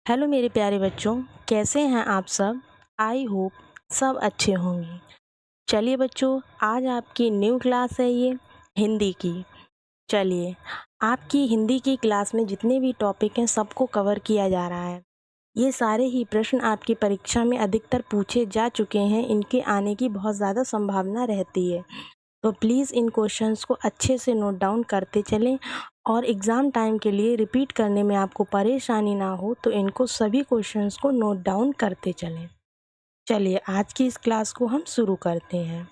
Hello मेरे प्यारे बच्चों, कैसे हैं आप सब? आई होप सब अच्छे होंगे। चलिए बच्चों, आज आपकी न्यू क्लास है ये हिंदी की। चलिए, आपकी हिंदी की क्लास में जितने भी टॉपिक हैं सबको कवर किया जा रहा है। ये सारे ही प्रश्न आपकी परीक्षा में अधिकतर पूछे जा चुके हैं, इनके आने की बहुत ज़्यादा संभावना रहती है। तो प्लीज़ इन क्वेश्चंस को अच्छे से नोट डाउन करते चलें और एग्ज़ाम टाइम के लिए रिपीट करने में आपको परेशानी ना हो, तो इनको सभी क्वेश्चंस को नोट डाउन करते चलें। चलिए, आज की इस क्लास को हम शुरू करते हैं।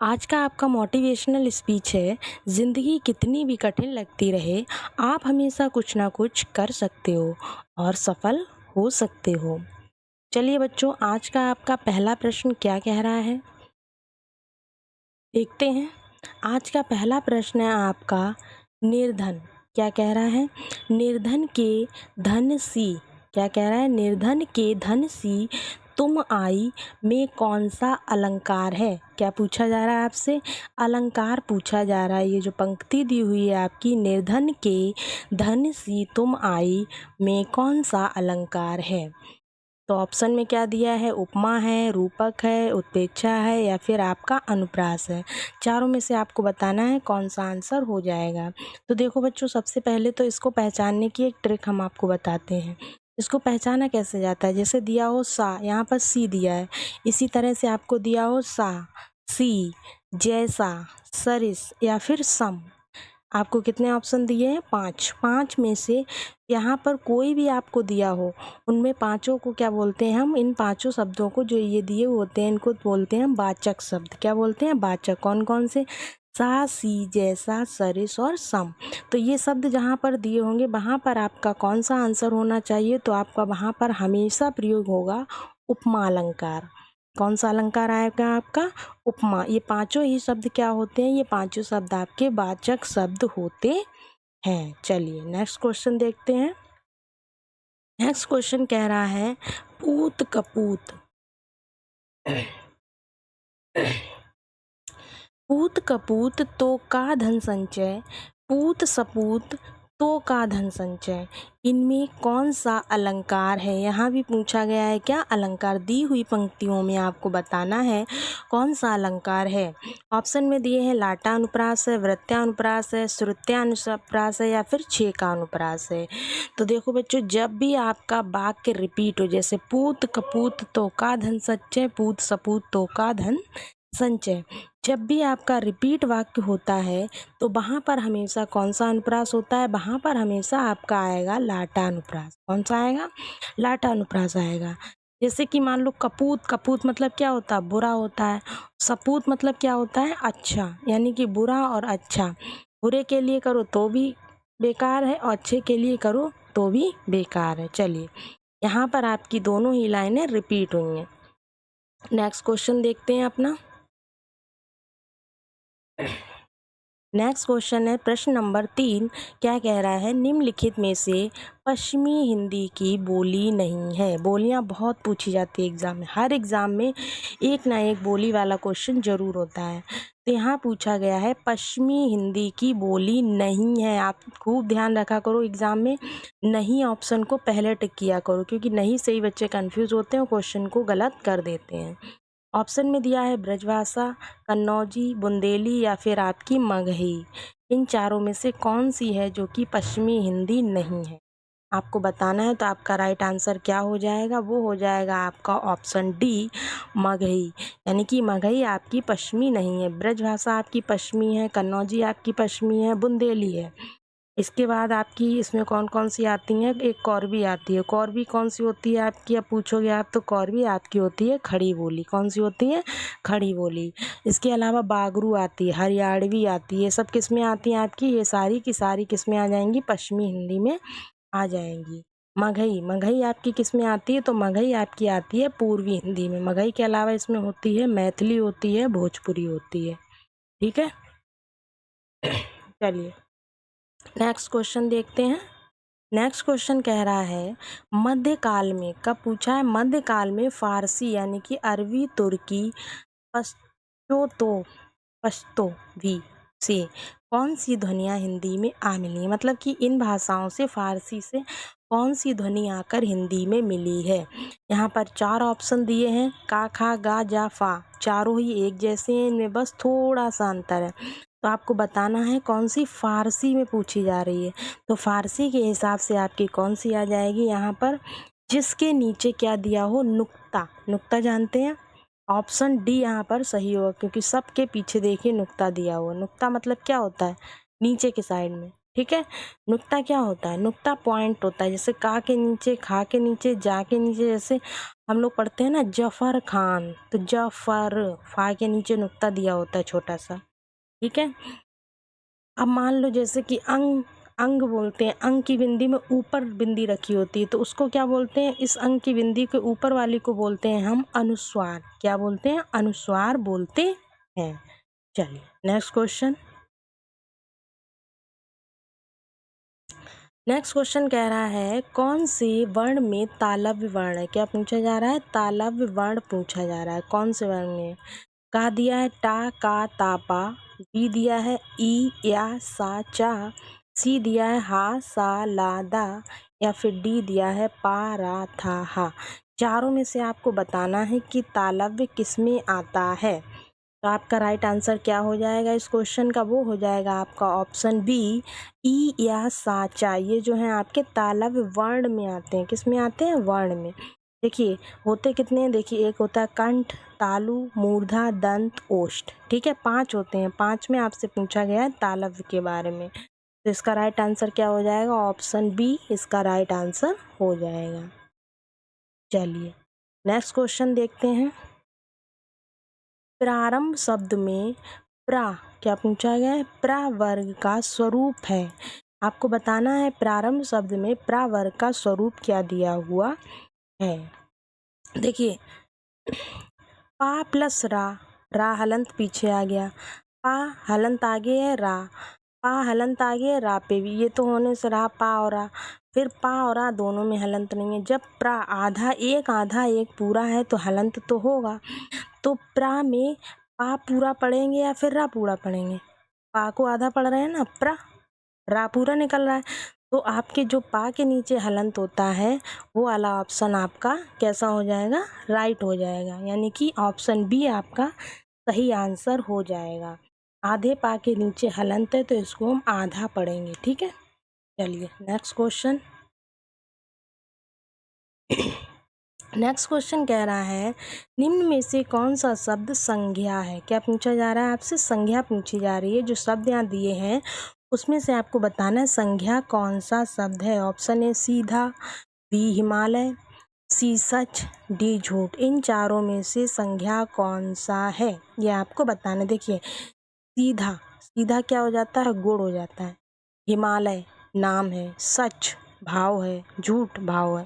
आज का आपका मोटिवेशनल स्पीच है, ज़िंदगी कितनी भी कठिन लगती रहे, आप हमेशा कुछ ना कुछ कर सकते हो और सफल हो सकते हो। चलिए बच्चों, आज का आपका पहला प्रश्न क्या कह रहा है, देखते हैं। आज का पहला प्रश्न है आपका, निर्धन क्या कह रहा है? निर्धन के धन सी, क्या कह रहा है? निर्धन के धन सी तुम आई में कौन सा अलंकार है? क्या पूछा जा रहा है आपसे? अलंकार पूछा जा रहा है। ये जो पंक्ति दी हुई है आपकी, निर्धन के धन सी तुम आई में कौन सा अलंकार है? तो ऑप्शन में क्या दिया है? उपमा है, रूपक है, उत्प्रेक्षा है या फिर आपका अनुप्रास है। चारों में से आपको बताना है कौन सा आंसर हो जाएगा। तो देखो बच्चों, सबसे पहले तो इसको पहचानने की एक ट्रिक हम आपको बताते हैं। इसको पहचाना कैसे जाता है? जैसे दिया हो सा, यहाँ पर सी दिया है, इसी तरह से आपको दिया हो सा, सी, जैसा, सरिस या फिर सम। आपको कितने ऑप्शन दिए हैं? 5। 5 में से यहाँ पर कोई भी आपको दिया हो, उनमें पांचों को क्या बोलते हैं हम? इन पांचों शब्दों को जो ये दिए होते हैं, इनको बोलते हैं हम वाचक शब्द। क्या बोलते हैं? वाचक। कौन कौन से? सा, सी, जैसा, सरिस और सम। तो ये शब्द जहाँ पर दिए होंगे, वहाँ पर आपका कौन सा आंसर होना चाहिए? तो आपका वहाँ पर हमेशा प्रयोग होगा उपमा अलंकार। कौन सा अलंकार आएगा आपका? उपमा। ये पांचों ही शब्द क्या होते हैं? ये पांचों शब्द आपके वाचक शब्द होते हैं। चलिए नेक्स्ट क्वेश्चन देखते हैं। नेक्स्ट क्वेश्चन कह रहा है, पूत कपूत पूत कपूत तो का धन संचय, पूत सपूत तो का धन संचय, इनमें कौन सा अलंकार है? यहाँ भी पूछा गया है क्या? अलंकार। दी हुई पंक्तियों में आपको बताना है कौन सा अलंकार है। ऑप्शन में दिए हैं लाटानुप्रास है, वृत्यानुप्रास है, श्रुत्यानुप्रास है या फिर छेकानुप्रास है। तो देखो बच्चों, जब भी आपका वाक्य रिपीट हो, जैसे पूत कपूत तो का धन संचय, पूत सपूत तो का धन संचय, जब भी आपका रिपीट वाक्य होता है तो वहाँ पर हमेशा कौन सा अनुप्रास होता है? वहाँ पर हमेशा आपका आएगा लाटानुप्रास। कौन सा आएगा? लाटानुप्रास आएगा। जैसे कि मान लो कपूत, कपूत मतलब क्या होता है? बुरा होता है। सपूत मतलब क्या होता है? अच्छा, यानी कि बुरा और अच्छा। बुरे के लिए करो तो भी बेकार है और अच्छे के लिए करो तो भी बेकार है। चलिए, यहाँ पर आपकी दोनों ही लाइनें रिपीट हुई हैं। नेक्स्ट क्वेश्चन देखते हैं अपना। नेक्स्ट क्वेश्चन है प्रश्न नंबर 3। क्या कह रहा है? निम्नलिखित में से पश्चिमी हिंदी की बोली नहीं है। बोलियां बहुत पूछी जाती है एग्जाम में, हर एग्जाम में एक ना एक बोली वाला क्वेश्चन जरूर होता है। तो यहाँ पूछा गया है पश्चिमी हिंदी की बोली नहीं है। आप खूब ध्यान रखा करो एग्जाम में, नहीं ऑप्शन को पहले टिक किया करो, क्योंकि नहीं से ही बच्चे कंफ्यूज होते हैं और क्वेश्चन को गलत कर देते हैं। ऑप्शन में दिया है ब्रजभाषा, कन्नौजी, बुंदेली या फिर आपकी मगही। इन चारों में से कौन सी है जो कि पश्चिमी हिंदी नहीं है? आपको बताना है। तो आपका राइट आंसर क्या हो जाएगा? वो हो जाएगा आपका ऑप्शन डी, मगही। यानी कि मगही आपकी पश्चिमी नहीं है। ब्रजभाषा आपकी पश्चिमी है, कन्नौजी आपकी पश्चिमी है, बुंदेली है। इसके बाद आपकी इसमें कौन कौन सी आती हैं? एक कौरवी आती है। कौरवी कौन सी होती है आपकी? अब पूछोगे आप, तो कौरवी आपकी होती है खड़ी बोली। कौन सी होती है? खड़ी बोली। इसके अलावा बागरू आती है, हरियाणवी आती है। सब किस में आती हैं आपकी? ये सारी की सारी किस में आ जाएंगी? पश्चिमी हिंदी में आ जाएंगी। मगही, मगही आपकी किस में आती है? तो मगही आपकी आती है पूर्वी हिंदी में। मगही के अलावा इसमें होती है मैथिली, होती है भोजपुरी, होती है। ठीक है, चलिए नेक्स्ट क्वेश्चन देखते हैं। नेक्स्ट क्वेश्चन कह रहा है, मध्यकाल में, कब पूछा है? मध्यकाल में फारसी यानी कि अरबी, तुर्की, पश्तो पश्तो भी से कौन सी ध्वनियाँ हिंदी में आ मिली हैं, मतलब कि इन भाषाओं से फारसी से कौन सी ध्वनि आकर हिंदी में मिली है। यहाँ पर 4 ऑप्शन दिए हैं, का, खा, गा, जा, फा। चारों ही एक जैसे हैं, इनमें बस थोड़ा सा अंतर है। तो आपको बताना है कौन सी फारसी में पूछी जा रही है। तो फारसी के हिसाब से आपकी कौन सी आ जाएगी यहाँ पर, जिसके नीचे क्या दिया हो, नुक्ता। नुक्ता जानते हैं, ऑप्शन डी यहाँ पर सही होगा, क्योंकि सबके पीछे देखिए नुक्ता दिया हुआ। नुक्ता मतलब क्या होता है, नीचे के साइड में, ठीक है। नुक्ता क्या होता है, नुक्ता पॉइंट होता है, जैसे का के नीचे, खा के नीचे, जा के नीचे। जैसे हम लोग पढ़ते हैं ना जफर खान, तो जफर, फा के नीचे नुक्ता दिया होता है छोटा सा, ठीक है। अब मान लो जैसे कि अंग, अंग बोलते हैं, अंग की बिंदी में ऊपर बिंदी रखी होती है, तो उसको क्या बोलते हैं, इस अंग की बिंदी के ऊपर वाली को बोलते हैं हम अनुस्वार। क्या बोलते हैं, अनुस्वार बोलते हैं। चलिए नेक्स्ट क्वेश्चन। नेक्स्ट क्वेश्चन कह रहा है कौन से वर्ण में तालव्य वर्ण है। क्या पूछा जा रहा है, तालव्य वर्ण पूछा जा रहा है। कौन से वर्ण में, का दिया है टा, का, ता, पा। बी दिया है ई, या, सा, चा। सी दिया है हा, सा, ला, दा। या फिर डी दिया है पा, रा, था, हा। चारों में से आपको बताना है कि तालव्य किसमें आता है। तो आपका राइट आंसर क्या हो जाएगा इस क्वेश्चन का, वो हो जाएगा आपका ऑप्शन बी, ई, या, सा, चा। ये जो है आपके तालव्य वर्ण में आते हैं। किस में आते हैं, वर्ण में। देखिए होते कितने हैं, देखिए एक होता है कंठ, तालु, मूर्धा, दंत, ओष्ठ, ठीक है। 5 होते हैं, 5 में आपसे पूछा गया है तालव्य के बारे में। तो इसका राइट आंसर क्या हो जाएगा, ऑप्शन बी इसका राइट आंसर हो जाएगा। चलिए नेक्स्ट क्वेश्चन देखते हैं। प्रारंभ शब्द में प्रा, क्या पूछा गया है, प्रा वर्ग का स्वरूप है। आपको बताना है प्रारंभ शब्द में प्रा वर्ग का स्वरूप क्या दिया हुआ है। देखिए पा प्लस रा, रा हलंत पीछे आ गया, पा हलंत आगे है, रा, पा हलंत आगे है, रा पे भी, ये तो होने से रहा पा और रा। फिर पा और रा दोनों में हलंत नहीं है। जब प्रा आधा एक पूरा है तो हलंत तो होगा। तो प्रा में पा पूरा पढ़ेंगे या फिर रा पूरा पढ़ेंगे, पा को आधा पढ़ रहे हैं ना, प्रा, रा पूरा निकल रहा है। तो आपके जो पा के नीचे हलंत होता है वो वाला ऑप्शन आपका कैसा हो जाएगा, राइट हो जाएगा। यानी कि ऑप्शन बी आपका सही आंसर हो जाएगा। आधे पा के नीचे हलंत है तो इसको हम आधा पढ़ेंगे, ठीक है। चलिए नेक्स्ट क्वेश्चन। नेक्स्ट क्वेश्चन कह रहा है निम्न में से कौन सा शब्द संज्ञा है। क्या पूछा जा रहा है आपसे, संज्ञा पूछी जा रही है। जो शब्द यहाँ दिए हैं उसमें से आपको बताना है संज्ञा कौन सा शब्द है। ऑप्शन ए सीधा, बी हिमालय, सी सच, डी झूठ। इन चारों में से संज्ञा कौन सा है ये आपको बताना। देखिए सीधा, सीधा क्या हो जाता है, गुण हो जाता है। हिमालय नाम है, सच भाव है, झूठ भाव है।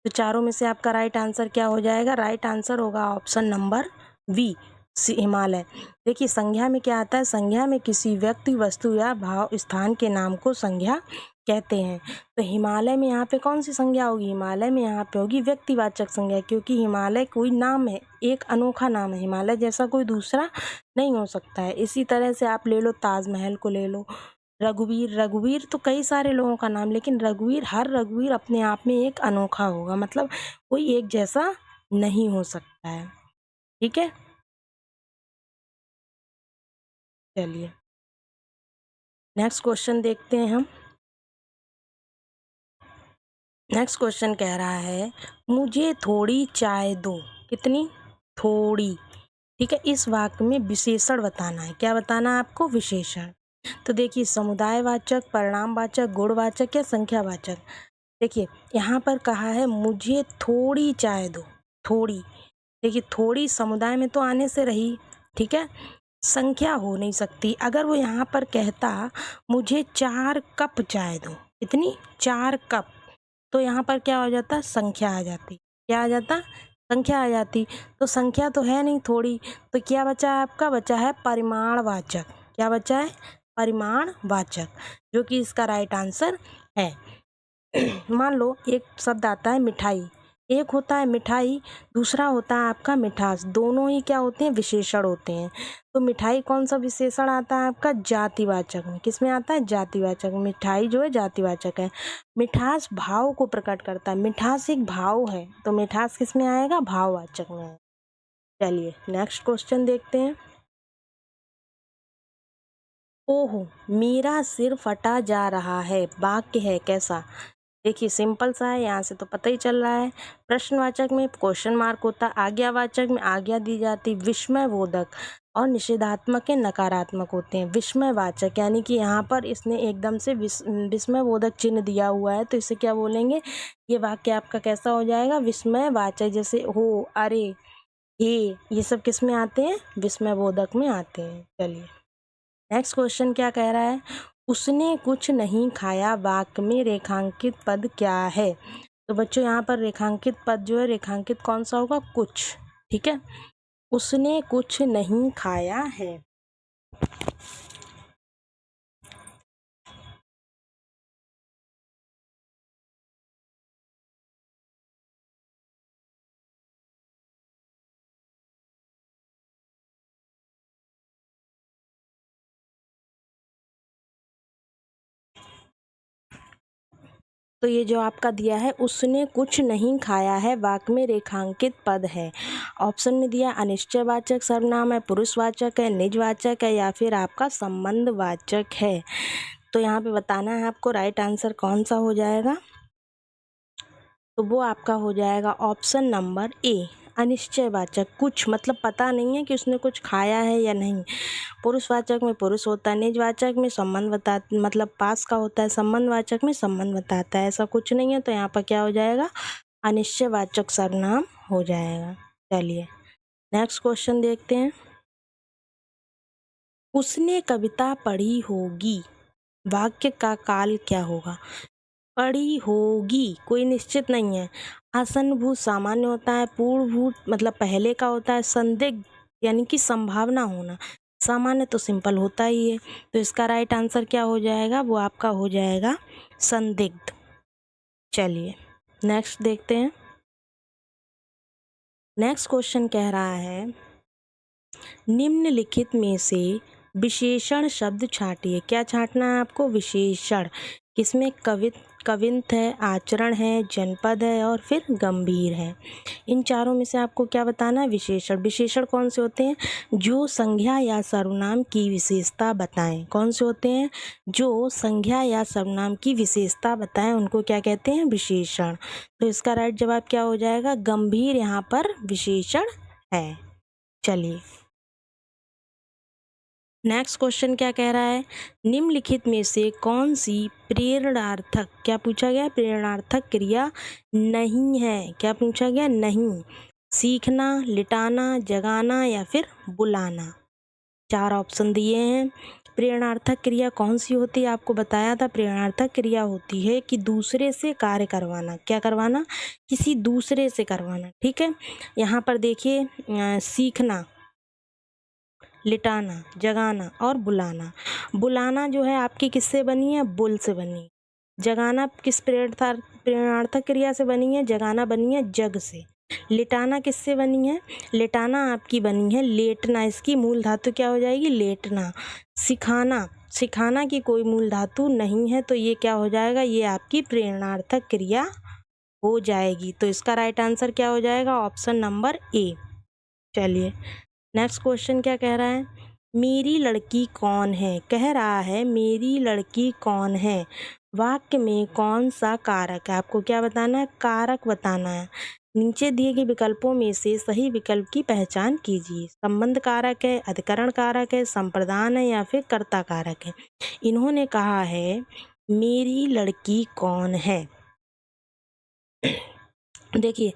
तो चारों में से आपका राइट आंसर क्या हो जाएगा, राइट आंसर होगा ऑप्शन नंबर बी, हिमालय। देखिए संज्ञा में क्या आता है, संज्ञा में किसी व्यक्ति, वस्तु या भाव स्थान के नाम को संज्ञा कहते हैं। तो हिमालय में यहाँ पे कौन सी संज्ञा होगी, हिमालय में यहाँ पे होगी व्यक्तिवाचक संज्ञा, क्योंकि हिमालय कोई नाम है, एक अनोखा नाम है। हिमालय जैसा कोई दूसरा नहीं हो सकता है। इसी तरह से आप ले लो ताजमहल को ले लो, रघुवीर, रघुवीर तो कई सारे लोगों का नाम, लेकिन रघुवीर, हर रघुवीर अपने आप में एक अनोखा होगा, मतलब कोई एक जैसा नहीं हो सकता है, ठीक है। चलिए नेक्स्ट क्वेश्चन देखते हैं हम। नेक्स्ट क्वेश्चन कह रहा है मुझे थोड़ी चाय दो। कितनी, थोड़ी, ठीक है। इस वाक्य में विशेषण बताना है। क्या बताना है आपको, विशेषण। तो देखिए समुदायवाचक, परिणामवाचक, गुणवाचक या संख्यावाचक। देखिए यहाँ पर कहा है मुझे थोड़ी चाय दो, थोड़ी। देखिए थोड़ी समुदाय में तो आने से रही, ठीक है, संख्या हो नहीं सकती। अगर वो यहाँ पर कहता मुझे 4 कप चाय दो, इतनी 4 कप, तो यहाँ पर क्या हो जाता, संख्या आ जाती। क्या आ जाता, संख्या आ जाती। तो संख्या तो है नहीं थोड़ी, तो क्या बचा है आपका, बचा है परिमाणवाचक। क्या बचा है, परिमाणवाचक, जो कि इसका राइट आंसर है। मान लो एक शब्द आता है मिठाई, एक होता है मिठाई, दूसरा होता है आपका मिठास। दोनों ही क्या होते हैं? विशेषण होते हैं। तो मिठाई कौन सा विशेषण आता है आपका? जातिवाचक में। किस में आता है? जातिवाचक। मिठाई जो है जातिवाचक है। मिठास भाव को प्रकट करता है। मिठास एक भाव है, तो मिठास किस में आएगा? भाववाचक में आएगा। चलिए नेक्स्ट क्वेश्चन देखते हैं। ओहो, मेरा सिर फटा जा रहा है, वाक्य है कैसा? देखिए सिंपल सा है, यहाँ से तो पता ही चल रहा है। प्रश्नवाचक में क्वेश्चन मार्क होता, आज्ञावाचक में आज्ञा दी जाती, विस्मयबोधक और निषेधात्मक के नकारात्मक होते हैं। विस्मयवाचक यानी कि यहाँ पर इसने एकदम से विस्मयबोधक चिन्ह दिया हुआ है, तो इसे क्या बोलेंगे? ये वाक्य आपका कैसा हो जाएगा? विस्मयवाचक। जैसे हो, अरे, हे, ये सब किस में आते हैं? विस्मयबोधक में आते हैं। चलिए नेक्स्ट क्वेश्चन क्या कह रहा है? उसने कुछ नहीं खाया, वाक्य में रेखांकित पद क्या है? तो बच्चों यहाँ पर रेखांकित पद जो है, रेखांकित कौन सा होगा? कुछ। ठीक है, उसने कुछ नहीं खाया है। तो ये जो आपका दिया है, उसने कुछ नहीं खाया है, वाक्य में रेखांकित पद है। ऑप्शन में दिया अनिश्चयवाचक सर्वनाम है, पुरुषवाचक है, निजवाचक है, या फिर आपका संबंधवाचक है। तो यहाँ पे बताना है आपको राइट आंसर कौन सा हो जाएगा। तो वो आपका हो जाएगा ऑप्शन नंबर ए, अनिश्चयवाचक। कुछ मतलब पता नहीं है कि उसने कुछ खाया है या नहीं। पुरुषवाचक में पुरुष होता है, निजवाचक में संबंध बता, मतलब पास का होता है, संबंधवाचक में संबंध बताता है। ऐसा कुछ नहीं है, तो यहाँ पर क्या हो जाएगा? अनिश्चयवाचक सर्वनाम हो जाएगा। चलिए नेक्स्ट क्वेश्चन देखते हैं। उसने कविता पढ़ी होगी, वाक्य का काल क्या होगा? पढ़ी होगी कोई निश्चित नहीं है। आसन्नभूत सामान्य होता है, पूर्वभूत मतलब पहले का होता है, संदिग्ध यानी कि संभावना होना, सामान्य तो सिंपल होता ही है। तो इसका राइट आंसर क्या हो जाएगा? वो आपका हो जाएगा संदिग्ध। चलिए नेक्स्ट देखते हैं। नेक्स्ट क्वेश्चन कह रहा है, निम्नलिखित में से विशेषण शब्द छांटिए। क्या छांटना है आपको? विशेषण। किसमें? कविंत है, आचरण है, जनपद है और फिर गंभीर है। इन चारों में से आपको क्या बताना है? विशेषण। विशेषण कौन से होते हैं? जो संज्ञा या सर्वनाम की विशेषता बताएं। कौन से होते हैं? जो संज्ञा या सर्वनाम की विशेषता बताएं, उनको क्या कहते हैं? विशेषण। तो इसका राइट जवाब क्या हो जाएगा? गंभीर यहाँ पर विशेषण है। चलिए नेक्स्ट क्वेश्चन क्या कह रहा है? निम्नलिखित में से कौन सी प्रेरणार्थक, क्या पूछा गया? प्रेरणार्थक क्रिया नहीं है। क्या पूछा गया? नहीं। सीखना, लिटाना, जगाना या फिर बुलाना। चार ऑप्शन दिए हैं। प्रेरणार्थक क्रिया कौन सी होती है? आपको बताया था, प्रेरणार्थक क्रिया होती है कि दूसरे से कार्य करवाना। क्या करवाना? किसी दूसरे से करवाना। ठीक है, यहाँ पर देखिए सीखना, लिटाना, जगाना और बुलाना। बुलाना जो है आपकी किससे बनी है? बुल से बनी है। जगाना किस प्रेरणार्थक क्रिया से बनी है? जगाना बनी है जग से। लिटाना किससे बनी है? लिटाना आपकी बनी है लेटना, इसकी मूल धातु क्या हो जाएगी? लेटना। सिखाना, सिखाना की कोई मूल धातु नहीं है, तो ये क्या हो जाएगा? ये आपकी प्रेरणार्थक क्रिया हो जाएगी। तो इसका राइट आंसर क्या हो जाएगा? Option number A. चलिए नेक्स्ट क्वेश्चन क्या कह रहा है? मेरी लड़की कौन है? कह रहा है मेरी लड़की कौन है, वाक्य में कौन सा कारक है? आपको क्या बताना है? कारक बताना है। नीचे दिए गए विकल्पों में से सही विकल्प की पहचान कीजिए। संबंध कारक है, अधिकरण कारक है, संप्रदान है या फिर कर्ता कारक है। इन्होंने कहा है मेरी लड़की कौन है। देखिए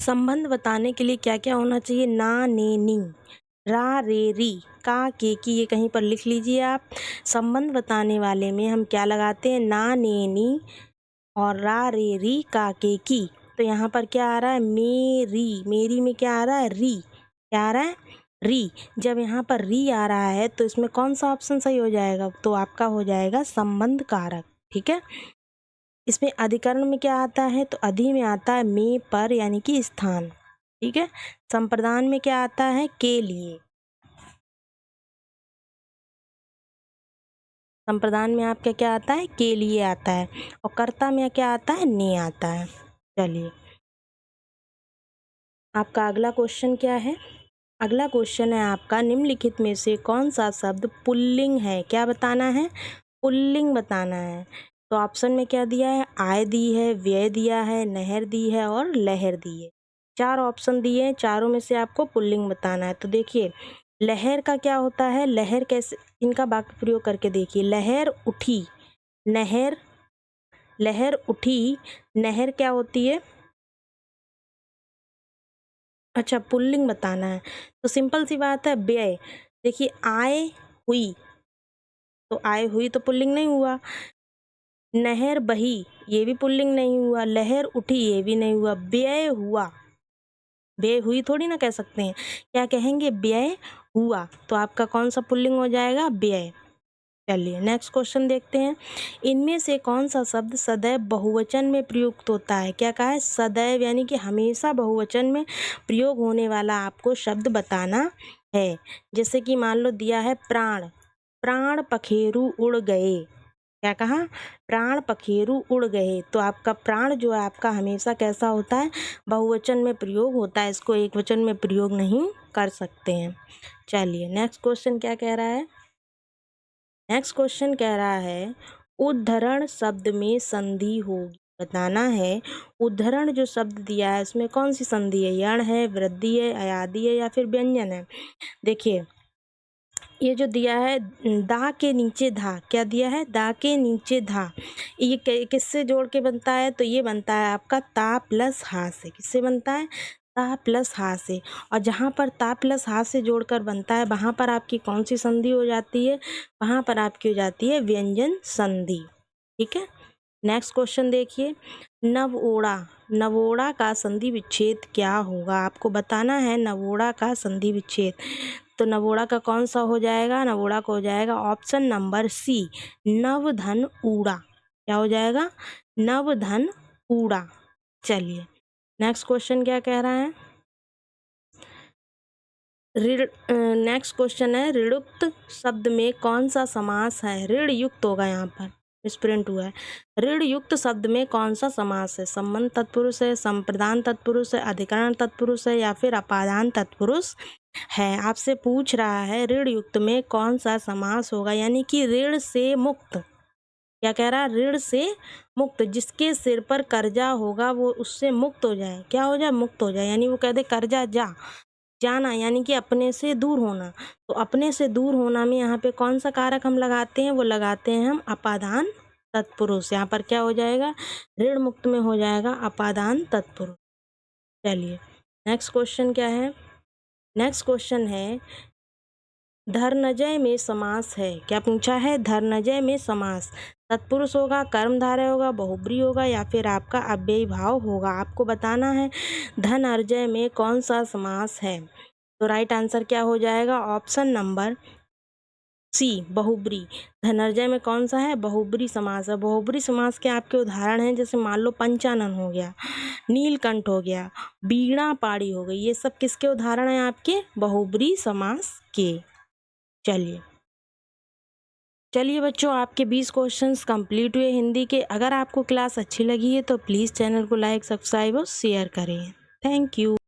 संबंध बताने के लिए क्या क्या होना चाहिए? ना, ने, नी, रा, रे, री, का, के, की, ये कहीं पर लिख लीजिए आप। संबंध बताने वाले में हम क्या लगाते हैं? ना, ने, नी और रा, रे, री, का, के, की। तो यहाँ पर क्या आ रहा है? मेरी। मेरी में क्या आ रहा है? री। क्या आ रहा है? री। जब यहाँ पर री आ रहा है तो इसमें कौन सा ऑप्शन सही हो जाएगा? तो आपका हो जाएगा संबंध कारक। ठीक है, इसमें अधिकरण में क्या आता है, तो अधि में आता है में, पर यानी कि स्थान, ठीक है। संप्रदान में क्या आता है, के लिए। संप्रदान में आपका क्या आता है, के लिए आता है। और कर्ता में क्या आता है, ने आता है। चलिए आपका अगला क्वेश्चन क्या है। अगला क्वेश्चन है आपका, निम्नलिखित में से कौन सा शब्द पुल्लिंग है। क्या बताना है, पुल्लिंग बताना है। तो ऑप्शन में क्या दिया है, आय दी है, व्यय दिया है, नहर दी है और लहर दी है। 4 ऑप्शन दिए हैं, चारों में से आपको पुल्लिंग बताना है। तो देखिए लहर का क्या होता है, लहर कैसे, इनका वाक्य प्रयोग करके देखिए। लहर उठी, नहर, लहर उठी, नहर क्या होती है, अच्छा पुल्लिंग बताना है। तो सिंपल सी बात है, व्यय। देखिए आय हुई, तो आय हुई तो पुल्लिंग नहीं हुआ। नहर बही, ये भी पुल्लिंग नहीं हुआ। लहर उठी, ये भी नहीं हुआ। व्यय हुआ, व्यय हुई थोड़ी ना कह सकते हैं, क्या कहेंगे, व्यय हुआ। तो आपका कौन सा पुल्लिंग हो जाएगा, व्यय। चलिए नेक्स्ट क्वेश्चन देखते हैं। इनमें से कौन सा शब्द सदैव बहुवचन में प्रयुक्त होता है। क्या कहा है, सदैव यानी कि हमेशा बहुवचन में प्रयोग होने वाला आपको शब्द बताना है। जैसे कि मान लो दिया है प्राण, प्राण पखेरु उड़ गए। क्या कहा, प्राण पखेरु उड़ गए। तो आपका प्राण जो है आपका हमेशा कैसा होता है, बहुवचन में प्रयोग होता है, इसको एक वचन में प्रयोग नहीं कर सकते हैं। चलिए नेक्स्ट क्वेश्चन क्या कह रहा है। नेक्स्ट क्वेश्चन कह रहा है, उद्धरण शब्द में संधि होगी, बताना है। उद्धरण जो शब्द दिया है उसमें कौन सी संधि है, यण है, वृद्धि है, अयादि है या फिर व्यंजन है। देखिए ये जो दिया है दा के नीचे धा, क्या दिया है, दा के नीचे धा, ये किससे जोड़ के बनता है, तो ये बनता है आपका ता प्लस हा से। किससे बनता है, ता प्लस हा से। और जहाँ पर ता प्लस हा से जोड़कर बनता है वहाँ पर आपकी कौन सी संधि हो जाती है, वहाँ पर आपकी हो जाती है व्यंजन संधि, ठीक है। नेक्स्ट क्वेश्चन देखिए, नवओढ़ा, नवोढ़ा का संधि विच्छेद क्या होगा, आपको बताना है नवोढ़ा का संधि विच्छेद। तो नवोढ़ा का कौन सा हो जाएगा, नवोढ़ा को हो जाएगा ऑप्शन नंबर सी, नवधन ऊड़ा। क्या हो जाएगा, नवधन ऊड़ा। चलिए नेक्स्ट क्वेश्चन क्या कह रहा है, नेक्स्ट क्वेश्चन है, ऋणयुक्त शब्द में कौन सा समास है। ऋण युक्त होगा, यहाँ पर मिसप्रिंट हुआ है। ऋण युक्त शब्द में कौन सा समास है, संबंध तत्पुरुष है, संप्रदान तत्पुरुष है, अधिकरण तत्पुरुष है या फिर अपादान तत्पुरुष है। आपसे पूछ रहा है ऋण युक्त में कौन सा समास होगा, यानी कि ऋण से मुक्त। क्या कह रहा है, ऋण से मुक्त, जिसके सिर पर कर्जा होगा वो उससे मुक्त हो जाए। क्या हो जाए, मुक्त हो जाए, यानी वो कह दे कर्जा जा, जाना यानी कि अपने से दूर होना। तो अपने से दूर होना में यहाँ पे कौन सा कारक हम लगाते हैं, वो लगाते हैं हम अपादान तत्पुरुष। यहाँ पर क्या हो जाएगा, ऋण मुक्त में हो जाएगा अपादान तत्पुरुष। चलिए नेक्स्ट क्वेश्चन क्या है, नेक्स्ट क्वेश्चन है, धर्मजय में समास है। क्या पूछा है, धर्मजय में समास तत्पुरुष होगा, कर्मधारय होगा, बहुब्री होगा या फिर आपका अव्ययी भाव होगा। आपको बताना है धन अर्जय में कौन सा समास है। तो राइट आंसर क्या हो जाएगा, ऑप्शन नंबर सी, बहुब्री। धनर्जय में कौन सा है, बहुब्री समास है। बहुब्री समास के आपके उदाहरण हैं, जैसे मान लो पंचानन हो गया, नीलकंठ हो गया, बीणा पाड़ी हो गई, ये सब किसके उदाहरण हैं, आपके बहुब्री समास के। चलिए चलिए बच्चों, आपके 20 क्वेश्चंस कंप्लीट हुए हिंदी के। अगर आपको क्लास अच्छी लगी है तो प्लीज़ चैनल को लाइक, सब्सक्राइब और शेयर करें। Thank you.